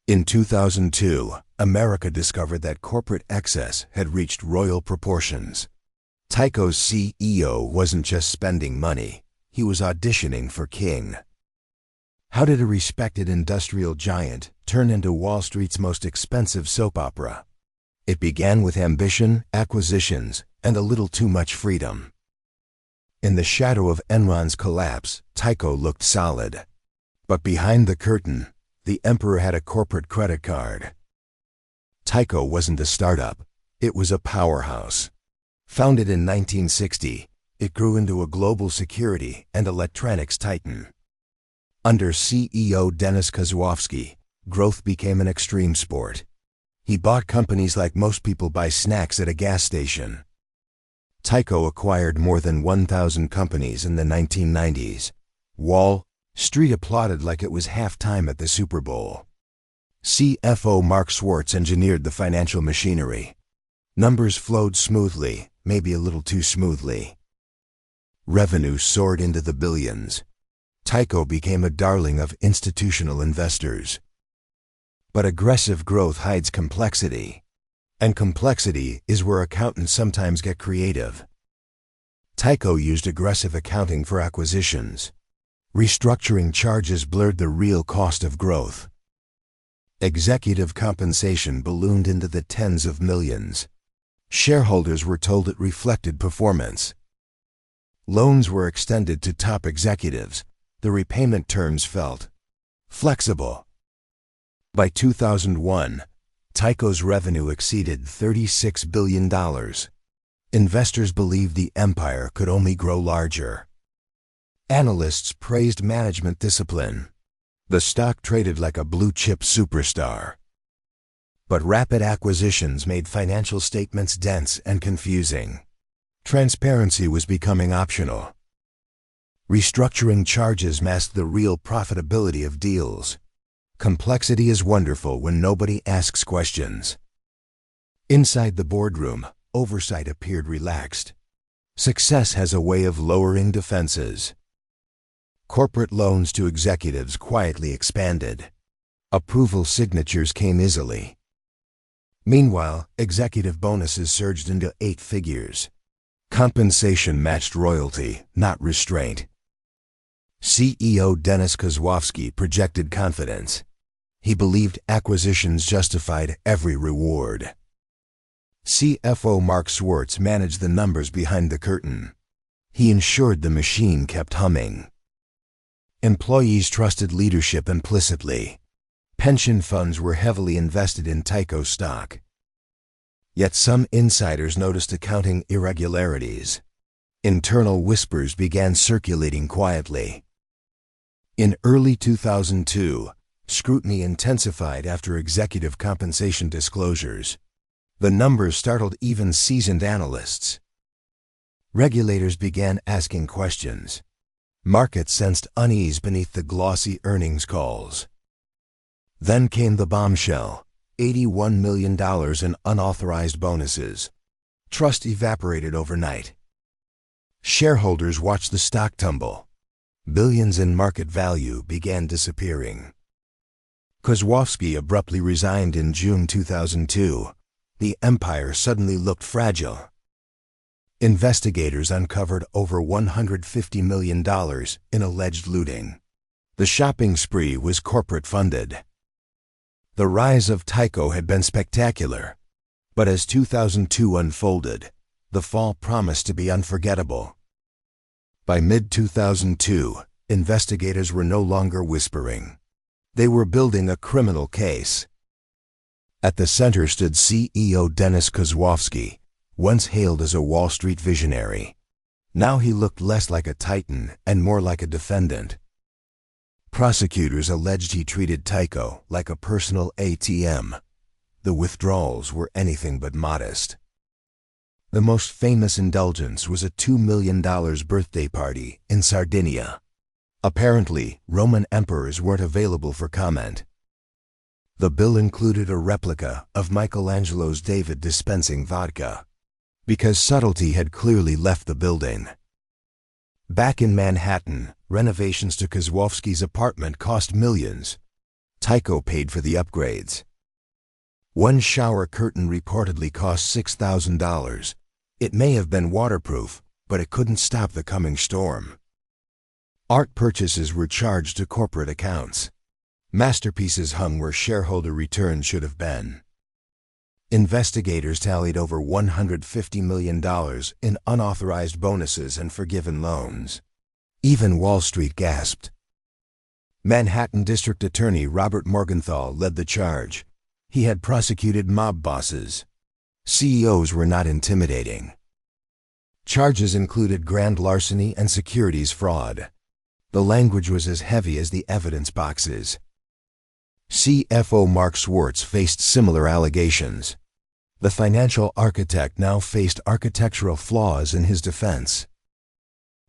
In 2002, America discovered that corporate excess had reached royal proportions. Tyco's CEO wasn't just spending money, he was auditioning for king. How did a respected industrial giant turn into Wall Street's most expensive soap opera? It began with ambition, acquisitions, and a little too much freedom. In the shadow of Enron's collapse, Tyco looked solid. But behind the curtain, the emperor had a corporate credit card. Tyco wasn't a startup, it was a powerhouse. Founded in 1960, it grew into a global security and electronics titan. Under CEO Dennis Kozlowski, growth became an extreme sport. He bought companies like most people buy snacks at a gas station. Tyco acquired more than 1,000 companies in the 1990s. Wall Street applauded like it was halftime at the Super Bowl. CFO Mark Swartz engineered the financial machinery. Numbers flowed smoothly, maybe a little too smoothly. Revenue soared into the billions. Tyco became a darling of institutional investors. But aggressive growth hides complexity. And complexity is where accountants sometimes get creative. Tyco used aggressive accounting for acquisitions. Restructuring charges blurred the real cost of growth. Executive compensation ballooned into the tens of millions. Shareholders were told it reflected performance. Loans were extended to top executives. The repayment terms felt flexible. By 2001, Tyco's revenue exceeded $36 billion. Investors believed the empire could only grow larger. Analysts praised management discipline. The stock traded like a blue-chip superstar. But rapid acquisitions made financial statements dense and confusing. Transparency was becoming optional. Restructuring charges masked the real profitability of deals. Complexity is wonderful when nobody asks questions. Inside the boardroom, oversight appeared relaxed. Success has a way of lowering defenses. Corporate loans to executives quietly expanded. Approval signatures came easily. Meanwhile, executive bonuses surged into 8 figures. Compensation matched royalty, not restraint. CEO Dennis Kozlowski projected confidence. He believed acquisitions justified every reward. CFO Mark Swartz managed the numbers behind the curtain. He ensured the machine kept humming. Employees trusted leadership implicitly. Pension funds were heavily invested in Tyco stock. Yet some insiders noticed accounting irregularities. Internal whispers began circulating quietly. In early 2002, scrutiny intensified after executive compensation disclosures. The numbers startled even seasoned analysts. Regulators began asking questions. Markets sensed unease beneath the glossy earnings calls. Then came the bombshell, $81 million in unauthorized bonuses. Trust evaporated overnight. Shareholders watched the stock tumble. Billions in market value began disappearing. Kozlowski abruptly resigned in June 2002. The empire suddenly looked fragile. Investigators uncovered over $150 million in alleged looting. The shopping spree was corporate-funded. The rise of Tyco had been spectacular, but as 2002 unfolded, the fall promised to be unforgettable. By mid-2002, investigators were no longer whispering. They were building a criminal case. At the center stood CEO Dennis Kozlowski, once hailed as a Wall Street visionary. Now he looked less like a titan and more like a defendant. Prosecutors alleged he treated Tyco like a personal ATM. The withdrawals were anything but modest. The most famous indulgence was a $2 million birthday party in Sardinia. Apparently, Roman emperors weren't available for comment. The bill included a replica of Michelangelo's David dispensing vodka, because subtlety had clearly left the building. Back in Manhattan, renovations to Kozlowski's apartment cost millions. Tyco paid for the upgrades. One shower curtain reportedly cost $6,000. It may have been waterproof, but it couldn't stop the coming storm. Art purchases were charged to corporate accounts. Masterpieces hung where shareholder returns should have been. Investigators tallied over $150 million in unauthorized bonuses and forgiven loans. Even Wall Street gasped. Manhattan District Attorney Robert Morgenthau led the charge. He had prosecuted mob bosses. CEOs were not intimidating. Charges included grand larceny and securities fraud. The language was as heavy as the evidence boxes. CFO Mark Swartz faced similar allegations. The financial architect now faced architectural flaws in his defense.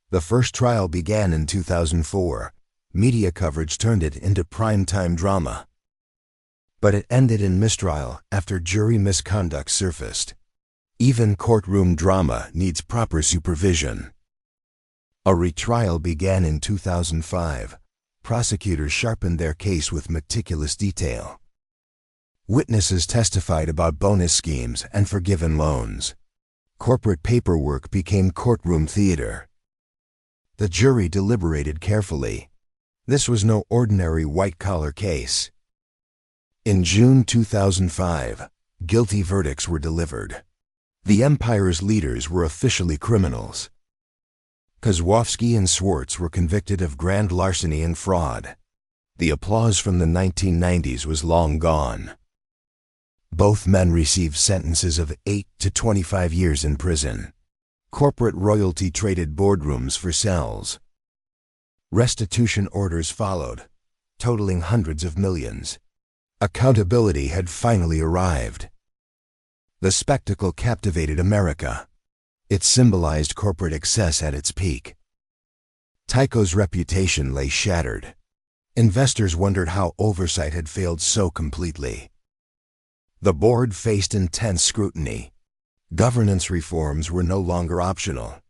The first trial began in 2004. Media coverage turned it into primetime drama. But it ended in mistrial after jury misconduct surfaced. Even courtroom drama needs proper supervision. A retrial began in 2005. Prosecutors sharpened their case with meticulous detail. Witnesses testified about bonus schemes and forgiven loans. Corporate paperwork became courtroom theater. The jury deliberated carefully. This was no ordinary white-collar case. In June 2005, guilty verdicts were delivered. The empire's leaders were officially criminals. Kozlowski and Swartz were convicted of grand larceny and fraud. The applause from the 1990s was long gone. Both men received sentences of 8 to 25 years in prison. Corporate royalty traded boardrooms for cells. Restitution orders followed, totaling hundreds of millions. Accountability had finally arrived. The spectacle captivated America. It symbolized corporate excess at its peak. Tyco's reputation lay shattered. Investors wondered how oversight had failed so completely. The board faced intense scrutiny. Governance reforms were no longer optional.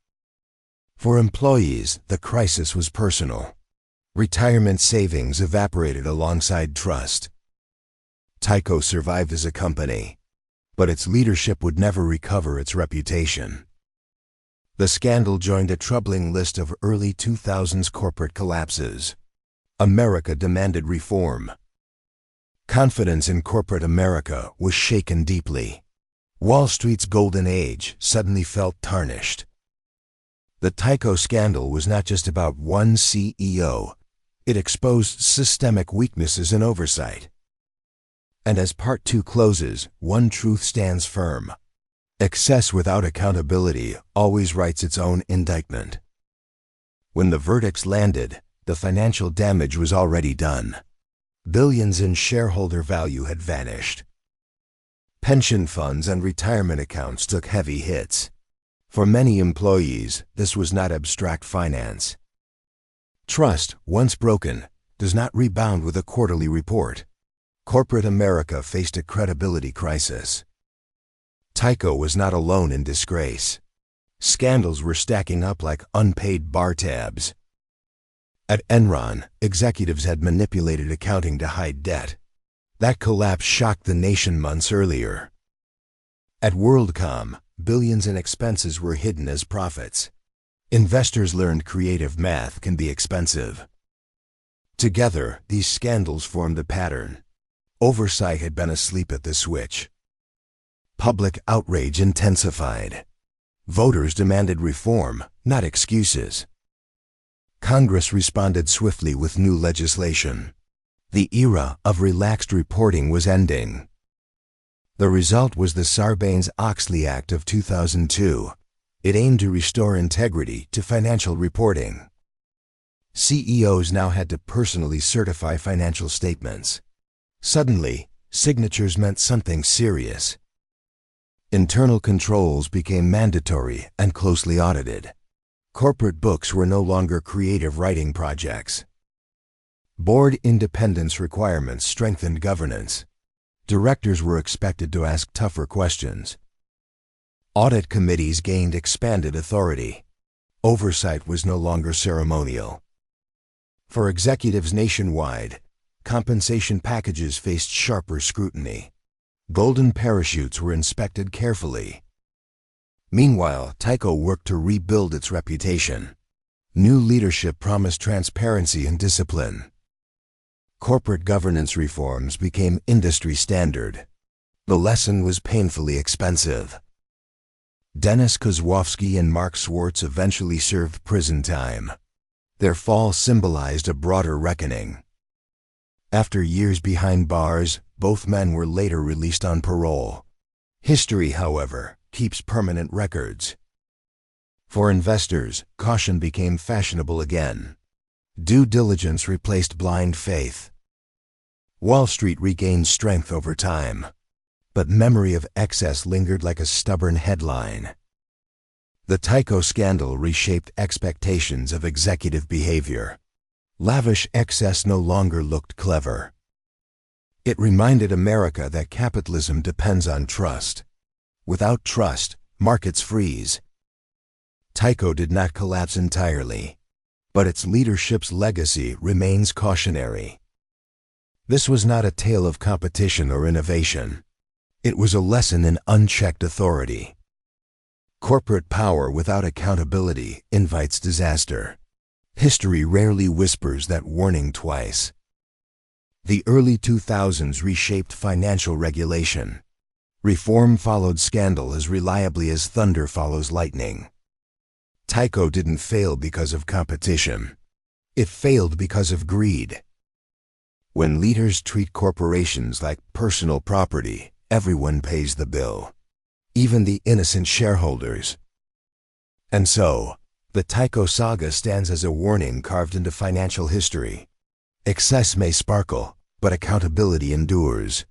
For employees, the crisis was personal. Retirement savings evaporated alongside trust. Tyco survived as a company, but its leadership would never recover its reputation. The scandal joined a troubling list of early 2000s corporate collapses. America demanded reform. Confidence in corporate America was shaken deeply. Wall Street's golden age suddenly felt tarnished. The Tyco scandal was not just about one CEO. It exposed systemic weaknesses in oversight. And as Part 2 closes, one truth stands firm. Excess without accountability always writes its own indictment. When the verdicts landed, the financial damage was already done. Billions in shareholder value had vanished. Pension funds and retirement accounts took heavy hits. For many employees, this was not abstract finance. Trust, once broken, does not rebound with a quarterly report. Corporate America faced a credibility crisis. Tyco was not alone in disgrace. Scandals were stacking up like unpaid bar tabs. At Enron, executives had manipulated accounting to hide debt. That collapse shocked the nation months earlier. At WorldCom, billions in expenses were hidden as profits. Investors learned creative math can be expensive. Together, these scandals formed a pattern. Oversight had been asleep at the switch. Public outrage intensified. Voters demanded reform, not excuses. Congress responded swiftly with new legislation. The era of relaxed reporting was ending. The result was the Sarbanes-Oxley Act of 2002. It aimed to restore integrity to financial reporting. CEOs now had to personally certify financial statements. Suddenly, signatures meant something serious. Internal controls became mandatory and closely audited. Corporate books were no longer creative writing projects. Board independence requirements strengthened governance. Directors were expected to ask tougher questions. Audit committees gained expanded authority. Oversight was no longer ceremonial. For executives nationwide, compensation packages faced sharper scrutiny. Golden parachutes were inspected carefully. Meanwhile, Tyco worked to rebuild its reputation. New leadership promised transparency and discipline. Corporate governance reforms became industry standard. The lesson was painfully expensive. Dennis Kozlowski and Mark Swartz eventually served prison time. Their fall symbolized a broader reckoning. After years behind bars, both men were later released on parole. History, however, keeps permanent records. For investors, caution became fashionable again. Due diligence replaced blind faith. Wall Street regained strength over time, but memory of excess lingered like a stubborn headline. The Tyco scandal reshaped expectations of executive behavior. Lavish excess no longer looked clever. It reminded America that capitalism depends on trust. Without trust, markets freeze. Tyco did not collapse entirely, but its leadership's legacy remains cautionary. This was not a tale of competition or innovation. It was a lesson in unchecked authority. Corporate power without accountability invites disaster. History rarely whispers that warning twice. The early 2000s reshaped financial regulation. Reform followed scandal as reliably as thunder follows lightning. Tyco didn't fail because of competition. It failed because of greed. When leaders treat corporations like personal property, everyone pays the bill, even the innocent shareholders. And so, the Tyco saga stands as a warning carved into financial history. Excess may sparkle, but accountability endures.